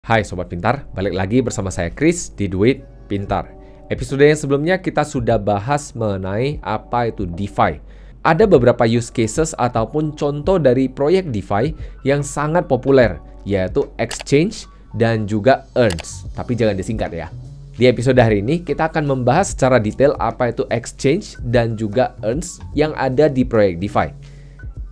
Hai Sobat Pintar, balik lagi bersama saya Chris di Duit Pintar. Episode yang sebelumnya kita sudah bahas mengenai apa itu DeFi. Ada beberapa use cases ataupun contoh dari proyek DeFi yang sangat populer, yaitu Exchange dan juga Earns. Tapi jangan disingkat ya. Di episode hari ini kita akan membahas secara detail apa itu Exchange dan juga Earns yang ada di proyek DeFi.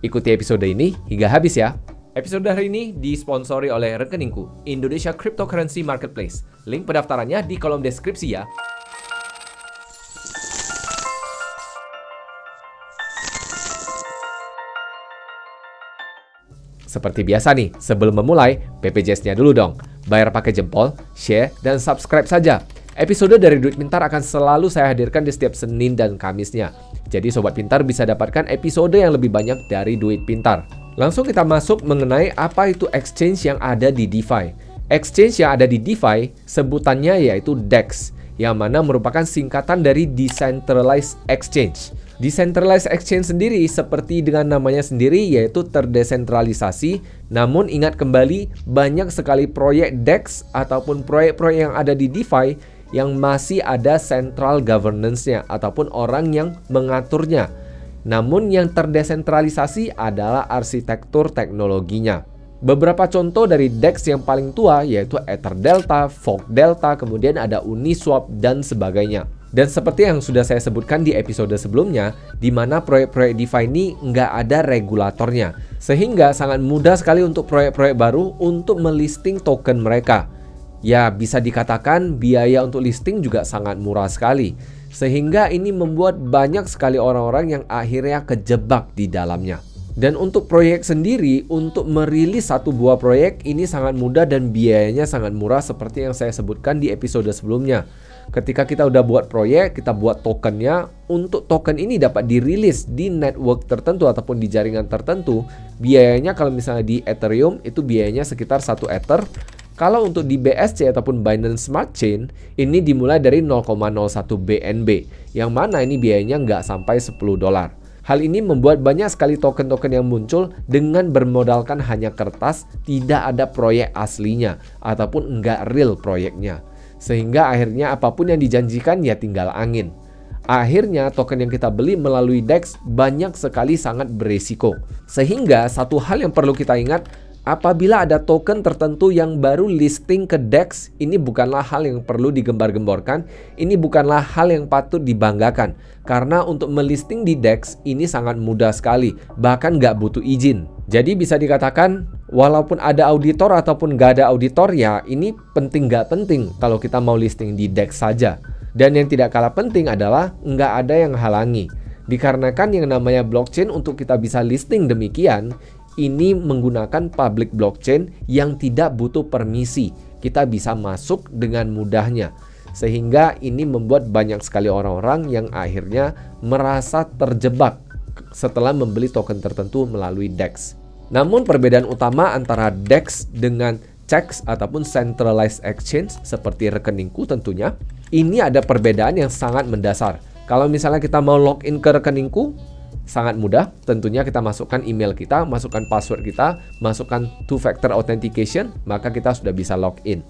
Ikuti episode ini hingga habis ya. Episode hari ini disponsori oleh rekeningku, Indonesia Cryptocurrency Marketplace. Link pendaftarannya di kolom deskripsi ya. Seperti biasa nih, sebelum memulai, BPJS-nya dulu dong. Bayar pakai jempol, share, dan subscribe saja. Episode dari Duit Pintar akan selalu saya hadirkan di setiap Senin dan Kamisnya. Jadi Sobat Pintar bisa dapatkan episode yang lebih banyak dari Duit Pintar. Langsung kita masuk mengenai apa itu exchange yang ada di DeFi. Exchange yang ada di DeFi sebutannya yaitu DEX, yang mana merupakan singkatan dari Decentralized Exchange. Decentralized Exchange sendiri seperti dengan namanya sendiri yaitu terdesentralisasi. Namun ingat kembali, banyak sekali proyek DEX ataupun proyek-proyek yang ada di DeFi yang masih ada central governance-nya ataupun orang yang mengaturnya. Namun yang terdesentralisasi adalah arsitektur teknologinya. Beberapa contoh dari DEX yang paling tua yaitu Ether Delta, Fork Delta, kemudian ada Uniswap dan sebagainya. Dan seperti yang sudah saya sebutkan di episode sebelumnya, di mana proyek-proyek DeFi ini nggak ada regulatornya. Sehingga sangat mudah sekali untuk proyek-proyek baru untuk melisting token mereka. Ya, bisa dikatakan biaya untuk listing juga sangat murah sekali. Sehingga ini membuat banyak sekali orang-orang yang akhirnya kejebak di dalamnya. Dan untuk proyek sendiri, untuk merilis satu buah proyek ini sangat mudah dan biayanya sangat murah seperti yang saya sebutkan di episode sebelumnya. Ketika kita udah buat proyek, kita buat tokennya. Untuk token ini dapat dirilis di network tertentu ataupun di jaringan tertentu. Biayanya kalau misalnya di Ethereum itu biayanya sekitar 1 Ether. Kalau untuk di BSC ataupun Binance Smart Chain, ini dimulai dari 0,01 BNB, yang mana ini biayanya nggak sampai $10. Hal ini membuat banyak sekali token-token yang muncul dengan bermodalkan hanya kertas, tidak ada proyek aslinya, ataupun nggak real proyeknya. Sehingga akhirnya apapun yang dijanjikan ya tinggal angin. Akhirnya token yang kita beli melalui DEX banyak sekali sangat beresiko. Sehingga satu hal yang perlu kita ingat, apabila ada token tertentu yang baru listing ke DEX, ini bukanlah hal yang perlu digembar-gemborkan, ini bukanlah hal yang patut dibanggakan. Karena untuk melisting di DEX ini sangat mudah sekali, bahkan nggak butuh izin. Jadi bisa dikatakan, walaupun ada auditor ataupun nggak ada auditor ya, ini penting nggak penting kalau kita mau listing di DEX saja. Dan yang tidak kalah penting adalah nggak ada yang halangi. Dikarenakan yang namanya blockchain untuk kita bisa listing demikian, ini menggunakan public blockchain yang tidak butuh permisi. Kita bisa masuk dengan mudahnya. Sehingga ini membuat banyak sekali orang-orang yang akhirnya merasa terjebak setelah membeli token tertentu melalui DEX. Namun perbedaan utama antara DEX dengan CEX ataupun Centralized Exchange seperti rekeningku tentunya, ini ada perbedaan yang sangat mendasar. Kalau misalnya kita mau login ke rekeningku, sangat mudah, tentunya kita masukkan email kita, masukkan password kita, masukkan two-factor authentication, maka kita sudah bisa login.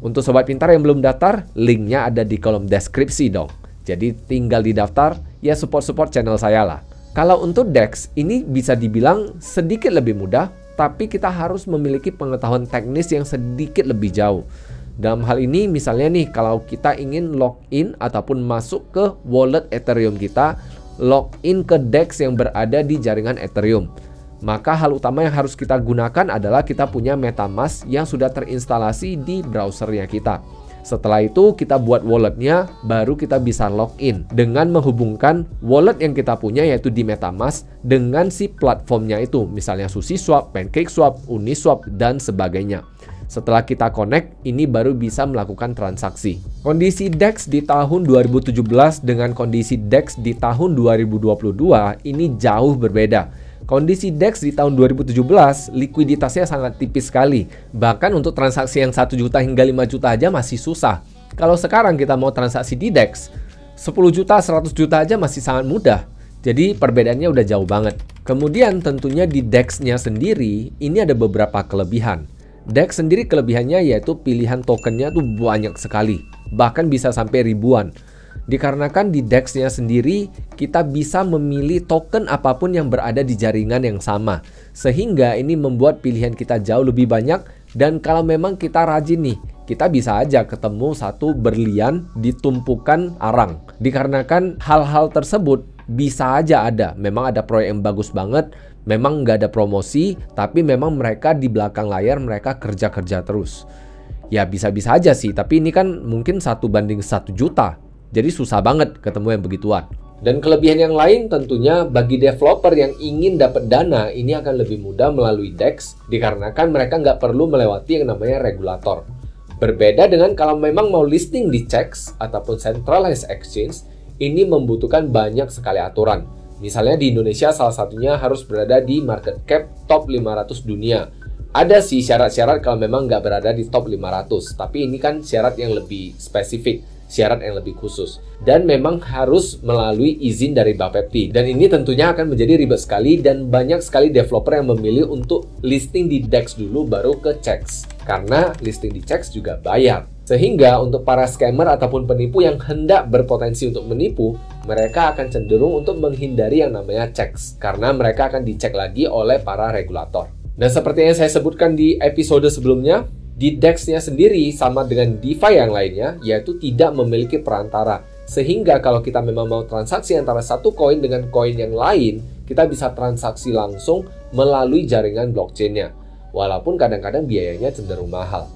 Untuk Sobat Pintar yang belum daftar, linknya ada di kolom deskripsi dong. Jadi tinggal didaftar, ya support channel saya lah. Kalau untuk DEX, ini bisa dibilang sedikit lebih mudah, tapi kita harus memiliki pengetahuan teknis yang sedikit lebih jauh. Dalam hal ini misalnya nih, kalau kita ingin login ataupun masuk ke wallet Ethereum kita, login ke DEX yang berada di jaringan Ethereum. Maka hal utama yang harus kita gunakan adalah kita punya MetaMask yang sudah terinstalasi di browsernya kita. Setelah itu kita buat walletnya, baru kita bisa login dengan menghubungkan wallet yang kita punya yaitu di MetaMask dengan si platformnya itu, misalnya SushiSwap, PancakeSwap, Uniswap, dan sebagainya. Setelah kita connect, ini baru bisa melakukan transaksi. Kondisi DEX di tahun 2017 dengan kondisi DEX di tahun 2022 ini jauh berbeda. Kondisi DEX di tahun 2017, likuiditasnya sangat tipis sekali. Bahkan untuk transaksi yang 1 juta hingga 5 juta aja masih susah. Kalau sekarang kita mau transaksi di DEX, 10 juta, 100 juta aja masih sangat mudah. Jadi perbedaannya udah jauh banget. Kemudian tentunya di DEX-nya sendiri, ini ada beberapa kelebihan. DEX sendiri kelebihannya yaitu pilihan tokennya tuh banyak sekali, bahkan bisa sampai ribuan. Dikarenakan di DEX-nya sendiri kita bisa memilih token apapun yang berada di jaringan yang sama, sehingga ini membuat pilihan kita jauh lebih banyak. Dan kalau memang kita rajin nih, kita bisa aja ketemu satu berlian di tumpukan arang. Dikarenakan hal-hal tersebut bisa aja ada, memang ada proyek yang bagus banget, memang nggak ada promosi, tapi memang mereka di belakang layar mereka kerja-kerja terus. Ya bisa-bisa aja sih, tapi ini kan mungkin 1:1 juta. Jadi susah banget ketemu yang begituan. Dan kelebihan yang lain tentunya bagi developer yang ingin dapat dana, ini akan lebih mudah melalui DEX, dikarenakan mereka nggak perlu melewati yang namanya regulator. Berbeda dengan kalau memang mau listing di CEX ataupun Centralized Exchange, ini membutuhkan banyak sekali aturan. Misalnya di Indonesia salah satunya harus berada di market cap top 500 dunia. Ada sih syarat-syarat kalau memang nggak berada di top 500, tapi ini kan syarat yang lebih spesifik, syarat yang lebih khusus. Dan memang harus melalui izin dari Bapepti. Dan ini tentunya akan menjadi ribet sekali dan banyak sekali developer yang memilih untuk listing di DEX dulu baru ke CEX. Karena listing di CEX juga bayar. Sehingga untuk para scammer ataupun penipu yang hendak berpotensi untuk menipu, mereka akan cenderung untuk menghindari yang namanya CEX. Karena mereka akan dicek lagi oleh para regulator. Dan seperti yang saya sebutkan di episode sebelumnya, di DEX-nya sendiri sama dengan DeFi yang lainnya, yaitu tidak memiliki perantara. Sehingga kalau kita memang mau transaksi antara satu koin dengan koin yang lain, kita bisa transaksi langsung melalui jaringan blockchain-nya. Walaupun kadang-kadang biayanya cenderung mahal.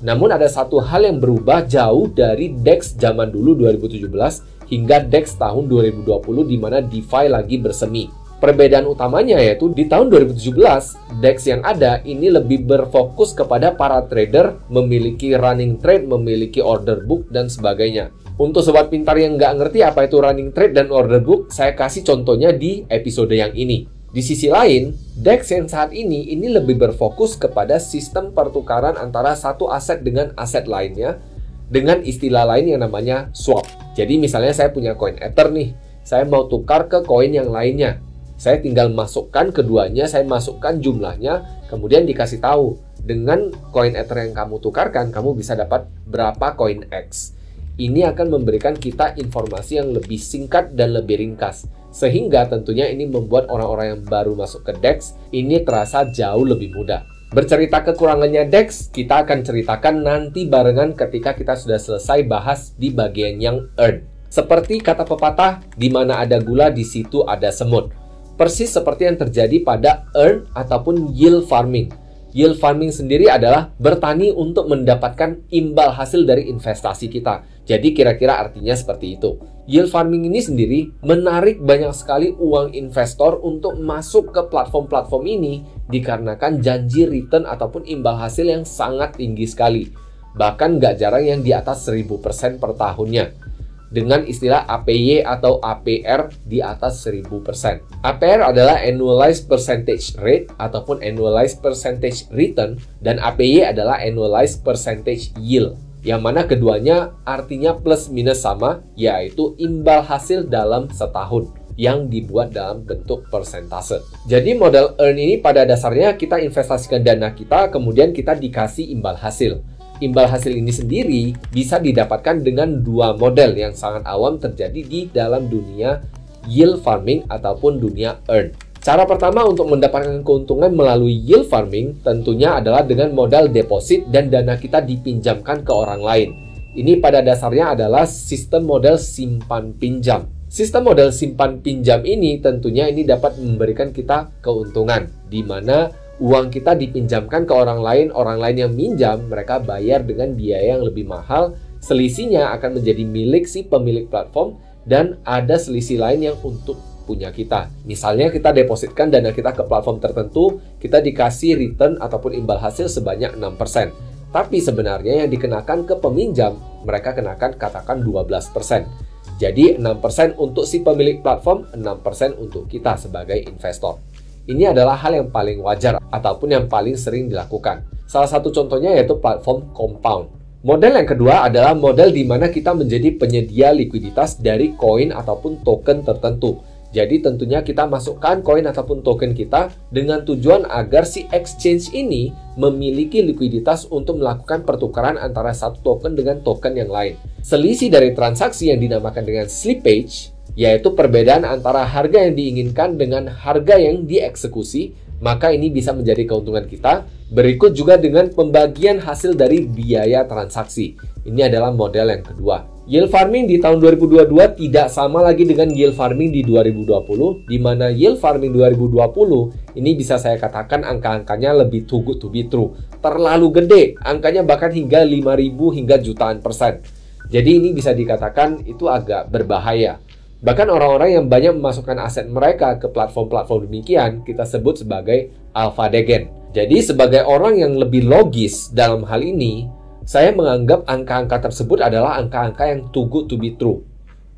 Namun ada satu hal yang berubah jauh dari DEX zaman dulu 2017 hingga DEX tahun 2020 di mana DeFi lagi bersemi. Perbedaan utamanya yaitu di tahun 2017, DEX yang ada ini lebih berfokus kepada para trader, memiliki running trade, memiliki order book, dan sebagainya. Untuk sobat pintar yang nggak ngerti apa itu running trade dan order book, saya kasih contohnya di episode yang ini. Di sisi lain, DEX yang saat ini lebih berfokus kepada sistem pertukaran antara satu aset dengan aset lainnya, dengan istilah lain yang namanya swap. Jadi misalnya saya punya koin Ether nih, saya mau tukar ke koin yang lainnya. Saya tinggal masukkan keduanya, saya masukkan jumlahnya, kemudian dikasih tahu, dengan koin Ether yang kamu tukarkan, kamu bisa dapat berapa koin X. Ini akan memberikan kita informasi yang lebih singkat dan lebih ringkas. Sehingga tentunya ini membuat orang-orang yang baru masuk ke DEX, ini terasa jauh lebih mudah. Bercerita kekurangannya DEX, kita akan ceritakan nanti barengan ketika kita sudah selesai bahas di bagian yang earn. Seperti kata pepatah, di mana ada gula, di situ ada semut. Persis seperti yang terjadi pada earn ataupun yield farming. Yield farming sendiri adalah bertani untuk mendapatkan imbal hasil dari investasi kita. Jadi kira-kira artinya seperti itu. Yield farming ini sendiri menarik banyak sekali uang investor untuk masuk ke platform-platform ini dikarenakan janji return ataupun imbal hasil yang sangat tinggi sekali. Bahkan nggak jarang yang di atas 1000% per tahunnya. Dengan istilah APY atau APR di atas 1000%. APR adalah Annualized Percentage Rate ataupun Annualized Percentage Return, dan APY adalah Annualized Percentage Yield, yang mana keduanya artinya plus minus sama, yaitu imbal hasil dalam setahun yang dibuat dalam bentuk persentase. Jadi model earn ini pada dasarnya kita investasikan dana kita, kemudian kita dikasih imbal hasil. Imbal hasil ini sendiri bisa didapatkan dengan dua model yang sangat awam terjadi di dalam dunia yield farming ataupun dunia earn. Cara pertama untuk mendapatkan keuntungan melalui yield farming tentunya adalah dengan modal deposit dan dana kita dipinjamkan ke orang lain. Ini pada dasarnya adalah sistem model simpan pinjam. Sistem model simpan pinjam ini tentunya ini dapat memberikan kita keuntungan, di mana uang kita dipinjamkan ke orang lain yang minjam, mereka bayar dengan biaya yang lebih mahal, selisihnya akan menjadi milik si pemilik platform, dan ada selisih lain yang untuk punya kita. Misalnya kita depositkan dana kita ke platform tertentu, kita dikasih return ataupun imbal hasil sebanyak 6%. Tapi sebenarnya yang dikenakan ke peminjam, mereka kenakan katakan 12%. Jadi 6% untuk si pemilik platform, 6% untuk kita sebagai investor. Ini adalah hal yang paling wajar ataupun yang paling sering dilakukan. Salah satu contohnya yaitu platform compound. Model yang kedua adalah model di mana kita menjadi penyedia likuiditas dari koin ataupun token tertentu. Jadi tentunya kita masukkan koin ataupun token kita dengan tujuan agar si exchange ini memiliki likuiditas untuk melakukan pertukaran antara satu token dengan token yang lain. Selisih dari transaksi yang dinamakan dengan slippage, yaitu perbedaan antara harga yang diinginkan dengan harga yang dieksekusi, maka ini bisa menjadi keuntungan kita. Berikut juga dengan pembagian hasil dari biaya transaksi. Ini adalah model yang kedua. Yield farming di tahun 2022 tidak sama lagi dengan yield farming di 2020, di mana yield farming 2020 ini bisa saya katakan angka-angkanya lebih too good to be true. Terlalu gede, angkanya bahkan hingga 5.000 hingga jutaan persen. Jadi ini bisa dikatakan itu agak berbahaya. Bahkan orang-orang yang banyak memasukkan aset mereka ke platform-platform demikian, kita sebut sebagai alpha degen. Jadi sebagai orang yang lebih logis dalam hal ini, saya menganggap angka-angka tersebut adalah angka-angka yang too good to be true.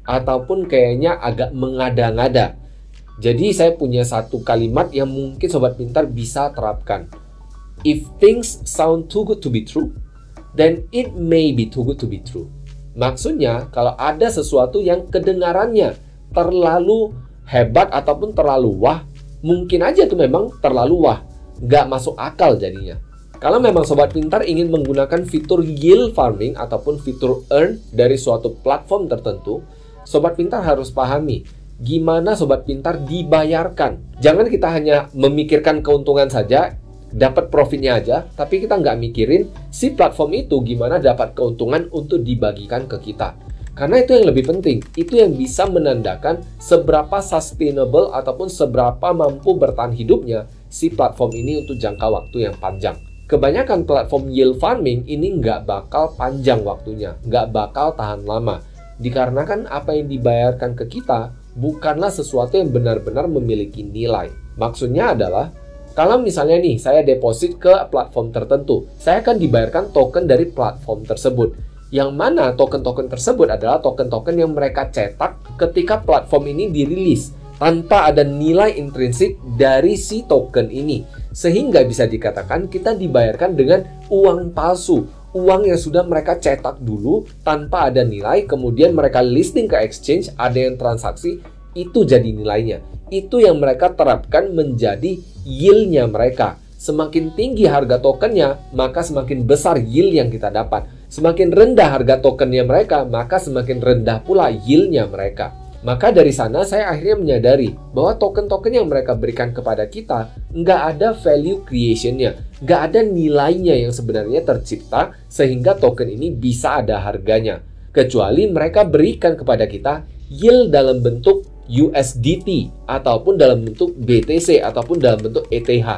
Ataupun kayaknya agak mengada-ngada. Jadi saya punya satu kalimat yang mungkin Sobat Pintar bisa terapkan. If things sound too good to be true, then it may be too good to be true. Maksudnya, kalau ada sesuatu yang kedengarannya terlalu hebat ataupun terlalu wah, mungkin aja itu memang terlalu wah. Nggak masuk akal jadinya. Kalau memang Sobat Pintar ingin menggunakan fitur yield farming ataupun fitur earn dari suatu platform tertentu, Sobat Pintar harus pahami gimana Sobat Pintar dibayarkan. Jangan kita hanya memikirkan keuntungan saja, dapat profitnya aja, tapi kita nggak mikirin si platform itu gimana dapat keuntungan untuk dibagikan ke kita. Karena itu yang lebih penting, itu yang bisa menandakan seberapa sustainable ataupun seberapa mampu bertahan hidupnya si platform ini untuk jangka waktu yang panjang. Kebanyakan platform yield farming ini nggak bakal panjang waktunya, nggak bakal tahan lama. Dikarenakan apa yang dibayarkan ke kita bukanlah sesuatu yang benar-benar memiliki nilai. Maksudnya adalah, kalau misalnya nih saya deposit ke platform tertentu, saya akan dibayarkan token dari platform tersebut. Yang mana token-token tersebut adalah token-token yang mereka cetak ketika platform ini dirilis, tanpa ada nilai intrinsik dari si token ini. Sehingga bisa dikatakan kita dibayarkan dengan uang palsu, uang yang sudah mereka cetak dulu tanpa ada nilai, kemudian mereka listing ke exchange, ada yang transaksi, itu jadi nilainya. Itu yang mereka terapkan menjadi yield-nya mereka. Semakin tinggi harga tokennya, maka semakin besar yield yang kita dapat. Semakin rendah harga tokennya mereka, maka semakin rendah pula yield-nya mereka. Maka dari sana saya akhirnya menyadari bahwa token-token yang mereka berikan kepada kita nggak ada value creation-nya, nggak ada nilainya yang sebenarnya tercipta sehingga token ini bisa ada harganya. Kecuali mereka berikan kepada kita yield dalam bentuk USDT ataupun dalam bentuk BTC ataupun dalam bentuk ETH.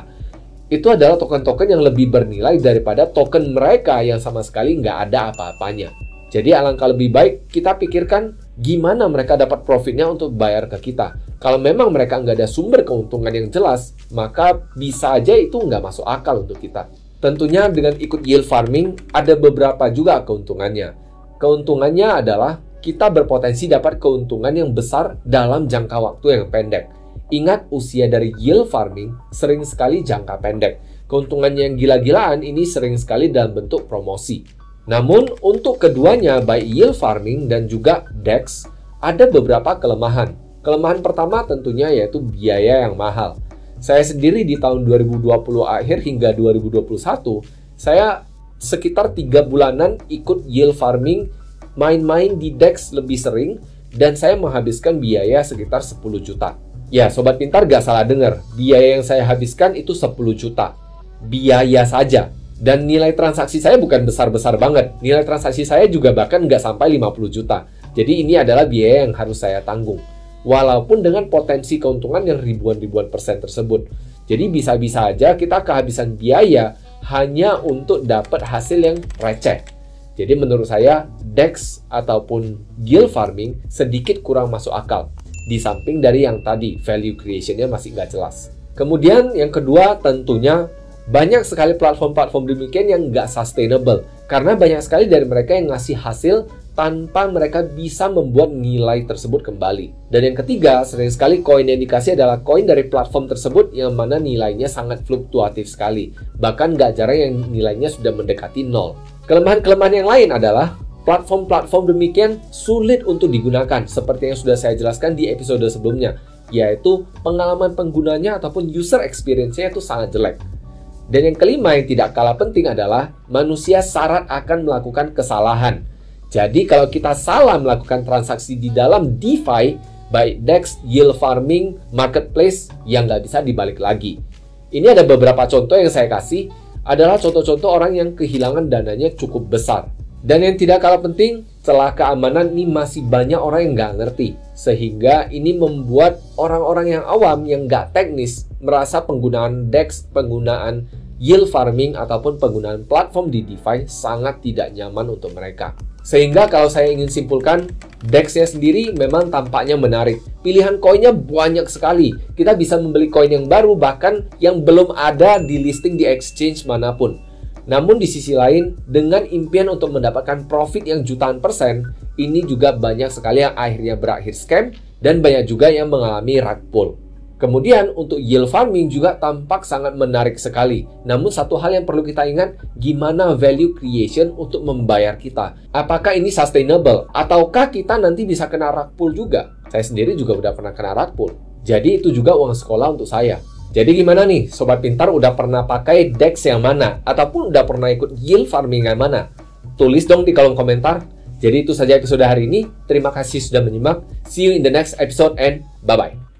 Itu adalah token-token yang lebih bernilai daripada token mereka yang sama sekali nggak ada apa-apanya. Jadi alangkah lebih baik kita pikirkan gimana mereka dapat profitnya untuk bayar ke kita. Kalau memang mereka nggak ada sumber keuntungan yang jelas, maka bisa aja itu nggak masuk akal untuk kita. Tentunya dengan ikut yield farming ada beberapa juga keuntungannya. Keuntungannya adalah kita berpotensi dapat keuntungan yang besar dalam jangka waktu yang pendek. Ingat, usia dari yield farming sering sekali jangka pendek. Keuntungannya yang gila-gilaan ini sering sekali dalam bentuk promosi. Namun, untuk keduanya, baik yield farming dan juga DEX, ada beberapa kelemahan. Kelemahan pertama tentunya yaitu biaya yang mahal. Saya sendiri di tahun 2020 akhir hingga 2021, saya sekitar 3 bulanan ikut yield farming, main-main di DEX lebih sering, dan saya menghabiskan biaya sekitar 10 juta. Ya, Sobat Pintar gak salah dengar, biaya yang saya habiskan itu 10 juta. Biaya saja. Dan nilai transaksi saya bukan besar-besar banget. Nilai transaksi saya juga bahkan nggak sampai 50 juta. Jadi ini adalah biaya yang harus saya tanggung. Walaupun dengan potensi keuntungan yang ribuan-ribuan persen tersebut. Jadi bisa-bisa aja kita kehabisan biaya hanya untuk dapat hasil yang receh. Jadi menurut saya DEX ataupun yield farming sedikit kurang masuk akal. Di samping dari yang tadi, value creation-nya masih nggak jelas. Kemudian yang kedua tentunya banyak sekali platform-platform demikian yang nggak sustainable. Karena banyak sekali dari mereka yang ngasih hasil tanpa mereka bisa membuat nilai tersebut kembali. Dan yang ketiga, sering sekali koin yang dikasih adalah koin dari platform tersebut yang mana nilainya sangat fluktuatif sekali. Bahkan nggak jarang yang nilainya sudah mendekati nol. Kelemahan-kelemahan yang lain adalah platform-platform demikian sulit untuk digunakan. Seperti yang sudah saya jelaskan di episode sebelumnya. yaitu pengalaman penggunanya ataupun user experience-nya itu sangat jelek. Dan yang kelima yang tidak kalah penting adalah manusia syarat akan melakukan kesalahan. Jadi kalau kita salah melakukan transaksi di dalam DeFi, baik DEX, yield farming, marketplace, yang nggak bisa dibalik lagi. Ini ada beberapa contoh yang saya kasih, adalah contoh-contoh orang yang kehilangan dananya cukup besar. Dan yang tidak kalah penting, celah keamanan ini masih banyak orang yang nggak ngerti. Sehingga ini membuat orang-orang yang awam, yang nggak teknis, merasa penggunaan DEX, penggunaan yield farming, ataupun penggunaan platform di DeFi sangat tidak nyaman untuk mereka. Sehingga kalau saya ingin simpulkan, DEX-nya sendiri memang tampaknya menarik. Pilihan koinnya banyak sekali. Kita bisa membeli koin yang baru, bahkan yang belum ada di listing di exchange manapun. Namun di sisi lain, dengan impian untuk mendapatkan profit yang jutaan persen, ini juga banyak sekali yang akhirnya berakhir scam, dan banyak juga yang mengalami rug pull. Kemudian untuk yield farming juga tampak sangat menarik sekali. Namun satu hal yang perlu kita ingat, gimana value creation untuk membayar kita. Apakah ini sustainable? Ataukah kita nanti bisa kena rug pull juga? Saya sendiri juga udah pernah kena rug pull. Jadi itu juga uang sekolah untuk saya. Jadi gimana nih? Sobat Pintar udah pernah pakai DEX yang mana? Ataupun udah pernah ikut yield farming yang mana? Tulis dong di kolom komentar. Jadi itu saja episode hari ini. Terima kasih sudah menyimak. See you in the next episode and bye-bye.